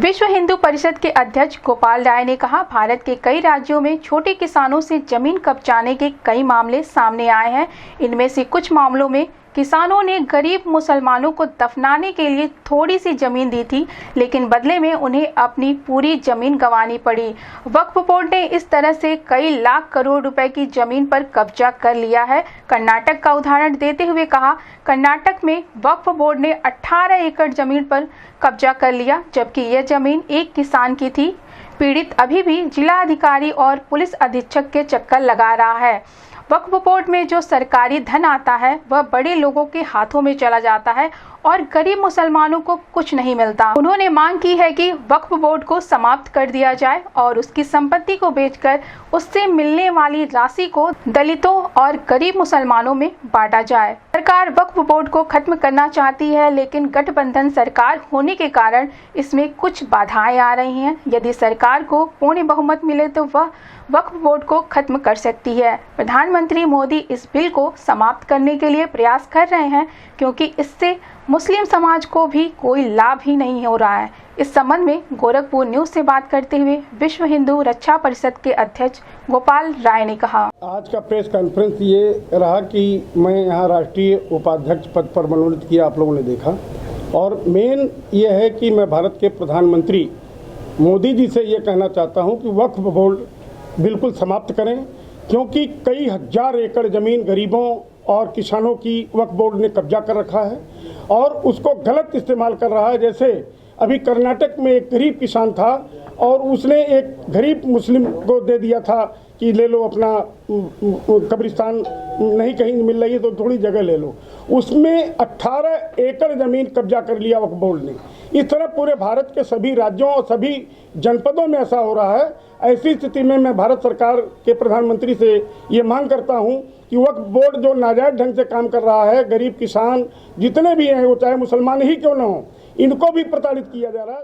विश्व हिंदू परिषद के अध्यक्ष गोपाल राय ने कहा, भारत के कई राज्यों में छोटे किसानों से जमीन कब्जाने के कई मामले सामने आए हैं। इनमें से कुछ मामलों में किसानों ने गरीब मुसलमानों को दफनाने के लिए थोड़ी सी जमीन दी थी, लेकिन बदले में उन्हें अपनी पूरी जमीन गंवानी पड़ी। वक्फ बोर्ड ने इस तरह से कई लाख करोड़ रुपए की जमीन पर कब्जा कर लिया है। कर्नाटक का उदाहरण देते हुए कहा, कर्नाटक में वक्फ बोर्ड ने 18 एकड़ जमीन पर कब्जा कर लिया, जबकि यह जमीन एक किसान की थी। पीड़ित अभी भी जिला अधिकारी और पुलिस अधीक्षक के चक्कर लगा रहा है। वक्फ बोर्ड में जो सरकारी धन आता है वह बड़े लोगों के हाथों में चला जाता है और गरीब मुसलमानों को कुछ नहीं मिलता। उन्होंने मांग की है कि वक्फ बोर्ड को समाप्त कर दिया जाए और उसकी संपत्ति को बेचकर उससे मिलने वाली राशि को दलितों और गरीब मुसलमानों में बांटा जाए। सरकार वक्फ बोर्ड को खत्म करना चाहती है, लेकिन गठबंधन सरकार होने के कारण इसमें कुछ बाधाएं आ रही हैं। यदि सरकार को पूर्ण बहुमत मिले तो वह वक्फ बोर्ड को खत्म कर सकती है। प्रधानमंत्री मोदी इस बिल को समाप्त करने के लिए प्रयास कर रहे हैं, क्योंकि इससे मुस्लिम समाज को भी कोई लाभ ही नहीं हो रहा है। इस संबंध में गोरखपुर न्यूज से बात करते हुए विश्व हिंदू रक्षा परिषद के अध्यक्ष गोपाल राय ने कहा, आज का प्रेस कॉन्फ्रेंस ये रहा कि मैं यहाँ राष्ट्रीय उपाध्यक्ष पद पर मनोनीत किया, आप लोगों ने देखा। और मेन ये है कि मैं भारत के प्रधानमंत्री मोदी जी से ये कहना चाहता हूँ कि वक्फ बोर्ड बिल्कुल समाप्त करें, क्योंकि कई हजार एकड़ ज़मीन गरीबों और किसानों की वक्फ बोर्ड ने कब्जा कर रखा है और उसको गलत इस्तेमाल कर रहा है। जैसे अभी कर्नाटक में एक गरीब किसान था और उसने एक गरीब मुस्लिम को दे दिया था कि ले लो अपना कब्रिस्तान, नहीं कहीं मिल रही है तो थोड़ी जगह ले लो। उसमें 18 एकड़ ज़मीन कब्जा कर लिया वक्फ बोर्ड ने। इस तरह पूरे भारत के सभी राज्यों और सभी जनपदों में ऐसा हो रहा है। ऐसी स्थिति में मैं भारत सरकार के प्रधानमंत्री से ये मांग करता हूँ कि वक्फ बोर्ड जो नाजायज़ ढंग से काम कर रहा है, गरीब किसान जितने भी हैं, वो चाहे मुसलमान ही क्यों ना हो, इनको भी प्रताड़ित किया जा रहा है।